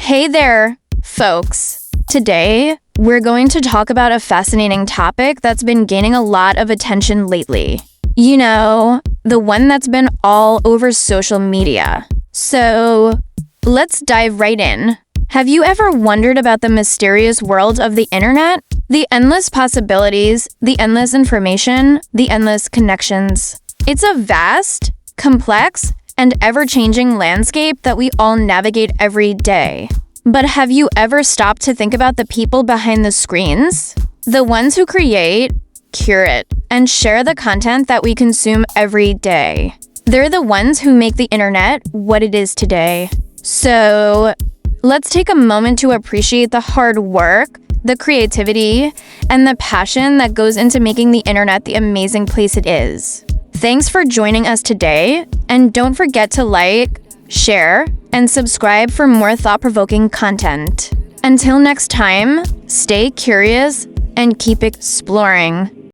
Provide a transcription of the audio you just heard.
Hey there, folks. Today, we're going to talk about a fascinating topic that's been gaining a lot of attention lately. You know, the one that's been all over social media. So, let's dive right in. Have you ever wondered about the mysterious world of the internet? The endless possibilities, the endless information, the endless connections. It's a vast, complex, and ever-changing landscape that we all navigate every day. But have you ever stopped to think about the people behind the screens? The ones who create, curate, and share the content that we consume every day. They're the ones who make the internet what it is today. So, let's take a moment to appreciate the hard work, the creativity, and the passion that goes into making the internet the amazing place it is. Thanks for joining us today, and don't forget to like, share, and subscribe for more thought-provoking content. Until next time, stay curious and keep exploring.